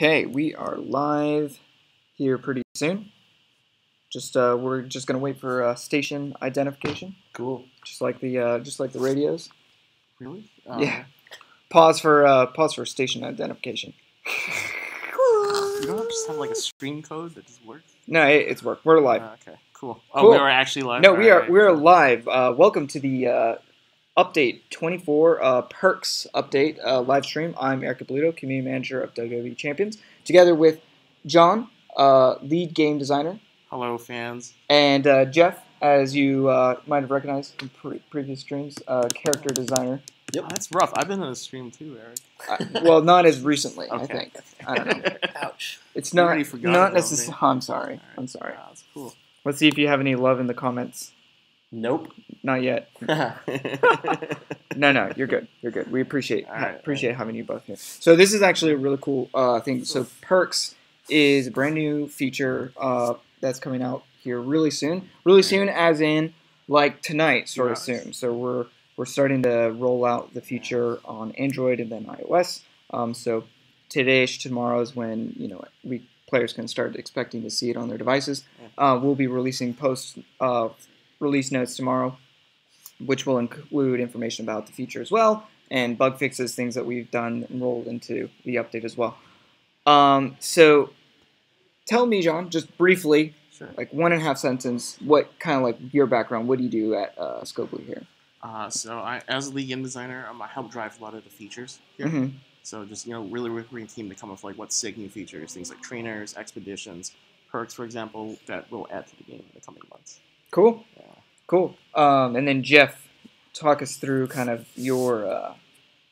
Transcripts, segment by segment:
Okay, we are live here pretty soon. We're just gonna wait for station identification, Cool. just like the radios. Really? Yeah. Pause for station identification. You don't just have like a stream code that just works? No, it's work. We're live. Okay, cool. Cool. We are actually live? No, we are live. Welcome to the update 24 perks update live stream. I'm Eric Caputo, community manager of WWE Champions, together with John, lead game designer. Hello, fans. And Jeff, as you might have recognized from previous streams, character designer. Yep. Oh, that's rough. I've been in a stream too, Eric. Well, not as recently, okay. I think. I don't know. Ouch. It's not necessarily. I'm sorry. Right. I'm sorry. Wow, that's cool. Let's see if you have any love in the comments. Nope. Not yet. No, you're good. You're good. We appreciate having you both here. So this is actually a really cool thing. So Perks is a brand new feature that's coming out here really soon. Really soon, as in like tonight, sort of soon. So we're starting to roll out the feature on Android and then iOS. So today-ish, tomorrow is when players can start expecting to see it on their devices. We'll be releasing release notes tomorrow, which will include information about the feature as well, and bug fixes, things that we've done and rolled into the update as well. So tell me, John, just briefly, like 1.5 sentence, what kind of like your background, what do you do at Scopely here? So as a lead game designer, I help drive a lot of the features here. Mm-hmm. So just, really working with a team to come up with like what's SIG new features, things like trainers, expeditions, perks, for example, that will add to the game in the coming months. Cool. Yeah. Cool. And then Jeff, talk us through kind of your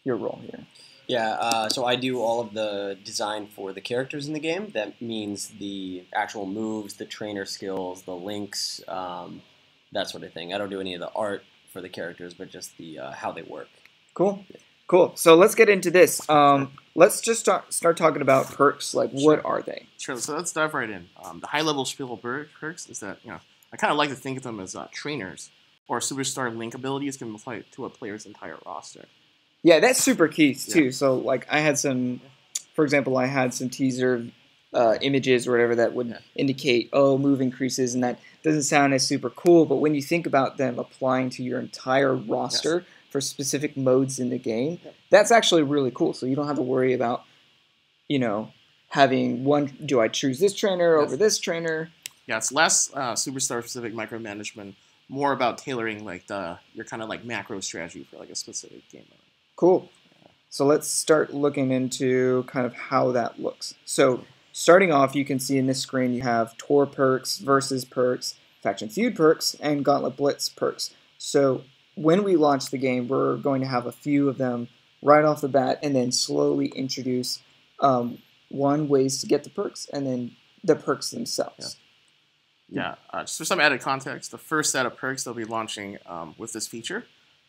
role here. Yeah, so I do all of the design for the characters in the game. That means the actual moves, the trainer skills, the links, that sort of thing. I don't do any of the art for the characters, but just the how they work. Cool. Cool. So let's get into this. Let's just start talking about perks. Like, what are they? Sure. So let's dive right in. The high-level spiel of perks is that, I kind of like to think of them as trainers or superstar link abilities can apply to a player's entire roster. Yeah, that's super key too. Yeah. So, like, I had some, for example, I had some teaser images or whatever that would indicate, move increases, and that doesn't sound as super cool. But when you think about them applying to your entire roster for specific modes in the game, that's actually really cool. So you don't have to worry about, having one. Do I choose this trainer over this trainer? Yeah, it's less superstar-specific micromanagement, more about tailoring like your kind of like macro strategy for like a specific game mode. Cool. So let's start looking into kind of how that looks. So starting off, you can see in this screen you have Tour perks, Versus perks, Faction Feud perks, and Gauntlet Blitz perks. So when we launch the game, we're going to have a few of them right off the bat, and then slowly introduce ways to get the perks, and then the perks themselves. Yeah, just for some added context, the first set of perks they'll be launching with this feature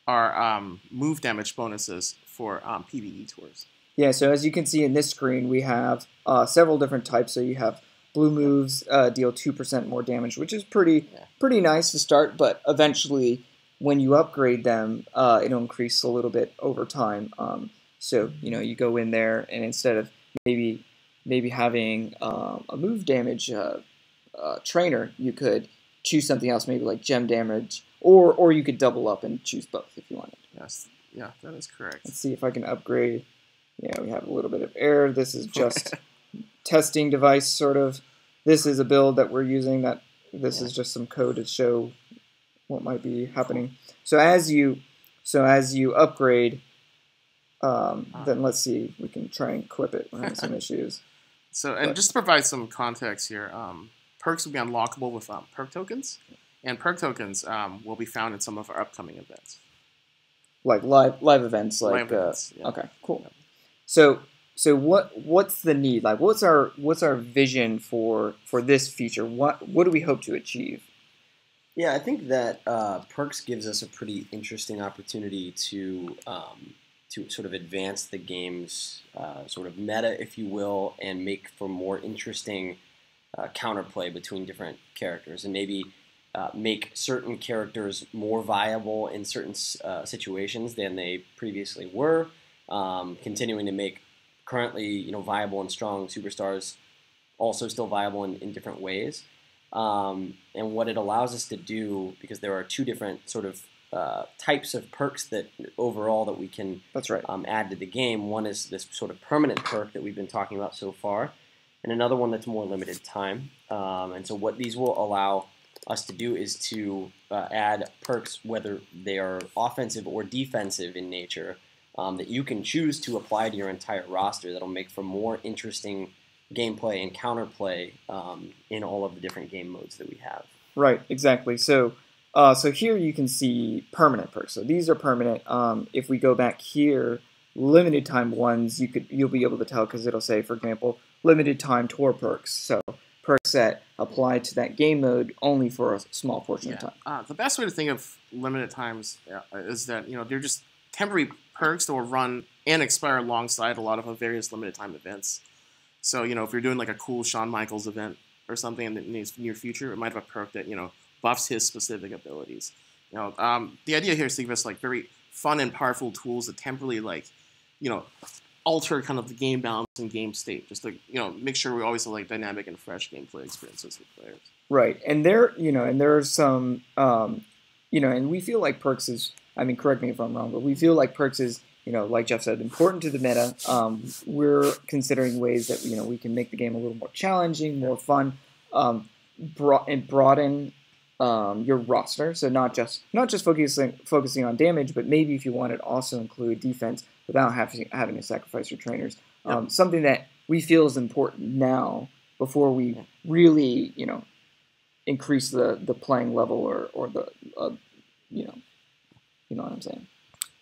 are move damage bonuses for PvE tours. Yeah, so as you can see in this screen, we have several different types. So you have blue moves deal 2% more damage, which is pretty nice to start, but eventually when you upgrade them, it'll increase a little bit over time. So, you go in there, and instead of maybe having a move damage trainer, you could choose something else, maybe like gem damage, or you could double up and choose both if you wanted. Yes, yeah, that is correct. Let's see if I can upgrade. Yeah, we have a little bit of error. This is just testing device, sort of. This is a build that we're using. This is just some code to show what might be happening. So as you upgrade, then let's see. We can try and clip it. We're having some issues. So, just to provide some context here, perks will be unlockable with perk tokens, and perk tokens will be found in some of our upcoming events. Like live events, like live events, okay, cool. So what's the need? Like, what's our vision for this feature? What do we hope to achieve? Yeah, I think that perks gives us a pretty interesting opportunity to sort of advance the game's sort of meta, if you will, and make for more interesting counterplay between different characters, and maybe make certain characters more viable in certain situations than they previously were, continuing to make currently, viable and strong superstars also still viable in different ways. And what it allows us to do, because there are two different sort of types of perks that overall that we can That's right. Add to the game. One is this sort of permanent perk that we've been talking about so far, and another one that's more limited time. And so what these will allow us to do is to add perks, whether they are offensive or defensive in nature, that you can choose to apply to your entire roster that'll make for more interesting gameplay and counterplay in all of the different game modes that we have. Right, exactly. So here you can see permanent perks. So these are permanent. If we go back here, limited time ones, you'll be able to tell because it'll say, for example, limited time tour perks. So perks that apply to that game mode only for a small portion of time. The best way to think of limited times is that they're just temporary perks that will run and expire alongside a lot of various limited time events. So if you're doing like a cool Shawn Michaels event or something in the near future, it might have a perk that buffs his specific abilities. The idea here is to give us like very fun and powerful tools that temporarily alter kind of the game balance and game state, just to make sure we always have like dynamic and fresh gameplay experiences with players. Right, and there are some and we feel like perks is, I mean, correct me if I'm wrong, but we feel like perks is like Jeff said, important to the meta. We're considering ways that we can make the game a little more challenging, more fun, broaden your roster. So not just focusing on damage, but maybe if you want it also include defense without having to sacrifice your trainers. Something that we feel is important now before we really increase the playing level or the you know what I'm saying.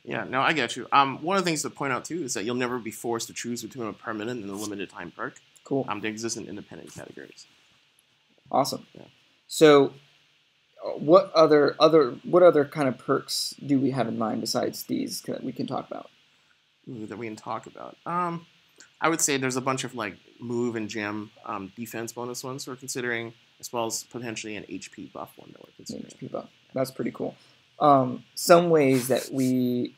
Yeah, no, I get you. One of the things to point out too is that you'll never be forced to choose between a permanent and a limited time perk. Cool. They exist in independent categories. Awesome. Yeah. So, what other kind of perks do we have in mind besides these that we can talk about? That we can talk about. I would say there's a bunch of like move and gem defense bonus ones we're considering, as well as potentially an HP buff one that we're considering. HP buff. That's pretty cool. Some ways that we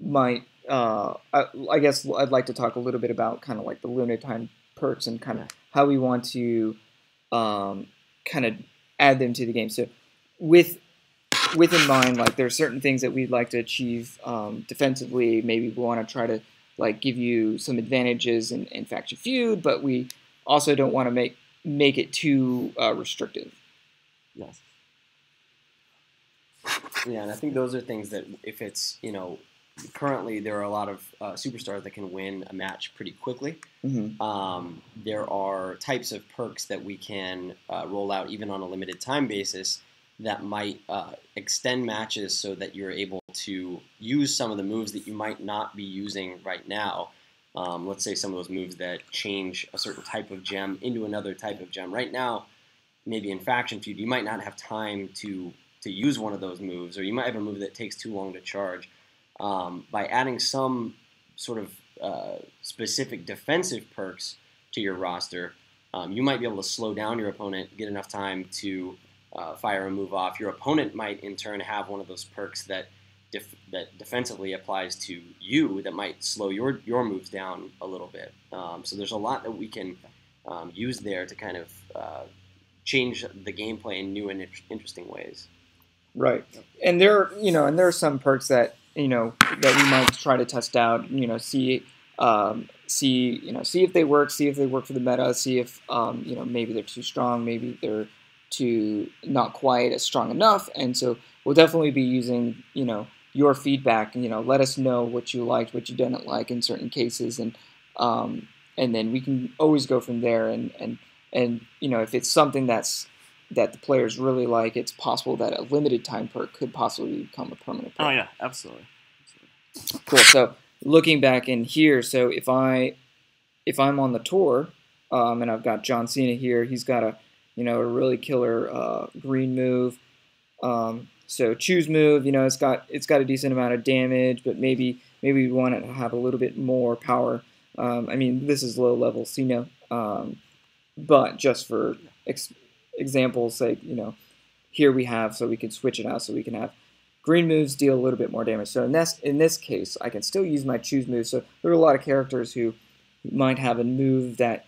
might, I guess I'd like to talk a little bit about kind of like the limited time perks and kind of how we want to kind of add them to the game. So with in mind, like there are certain things that we'd like to achieve defensively. Maybe we want to try to like give you some advantages in faction feud, but we also don't want to make it too restrictive. Yes. Yeah, and I think those are things that if it's, currently there are a lot of superstars that can win a match pretty quickly. Mm-hmm. There are types of perks that we can roll out even on a limited time basis that might extend matches so that you're able to use some of the moves that you might not be using right now. Let's say some of those moves that change a certain type of gem into another type of gem. Right now, maybe in Faction Feud, you might not have time to use one of those moves, or you might have a move that takes too long to charge. By adding some sort of specific defensive perks to your roster, you might be able to slow down your opponent, get enough time to fire a move off. Your opponent might, in turn, have one of those perks that defensively applies to you that might slow your moves down a little bit. So there's a lot that we can use there to kind of change the gameplay in new and interesting ways. Right, and there are some perks that that we might try to test out. See if they work. See if they work for the meta. See if maybe they're too strong. Maybe they're too not quite as strong enough. And so we'll definitely be using your feedback. Let us know what you liked, what you didn't like in certain cases, and then we can always go from there. And if it's something that the players really like, it's possible that a limited time perk could possibly become a permanent perk. Oh yeah, absolutely. Cool. So looking back in here, so if I'm on the tour, and I've got John Cena here, he's got a really killer green move. So choose move, it's got a decent amount of damage, but maybe we want it to have a little bit more power. I mean, this is low level Cena, but just for example's sake, here we have, so we can switch it out, so we can have green moves deal a little bit more damage. So in this case, I can still use my choose moves. So there are a lot of characters who might have a move that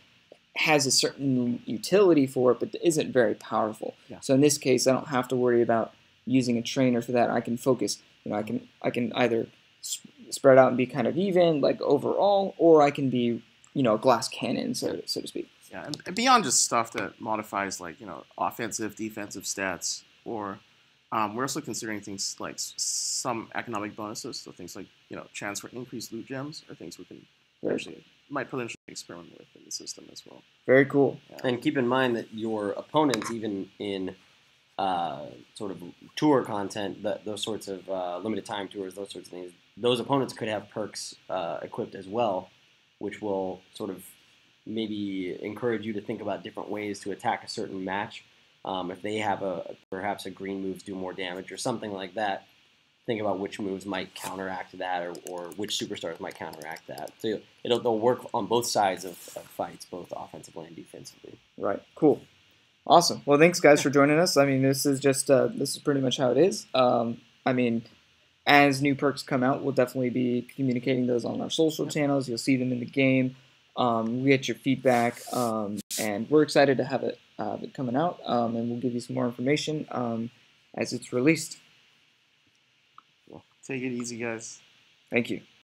has a certain utility for it, but isn't very powerful. Yeah. So in this case, I don't have to worry about using a trainer for that. I can focus. I can either spread out and be kind of even, like overall, or I can be, a glass cannon, so to speak. Yeah, and beyond just stuff that modifies like offensive, defensive stats, or we're also considering things like some economic bonuses, so things like chance for increased loot gems, are things we can might potentially experiment with in the system as well. Very cool. Yeah. And keep in mind that your opponents, even in sort of tour content, those sorts of limited time tours, those sorts of things, those opponents could have perks equipped as well, which will sort of maybe encourage you to think about different ways to attack a certain match. If they have perhaps a green moves do more damage or something like that, think about which moves might counteract that, or which superstars might counteract that. So they'll work on both sides of fights, both offensively and defensively. Right. Cool. Awesome. Well, thanks guys for joining us. I mean, this is pretty much how it is. I mean, as new perks come out, we'll definitely be communicating those on our social channels. You'll see them in the game. We get your feedback, and we're excited to have it coming out, and we'll give you some more information as it's released. Well, take it easy, guys. Thank you.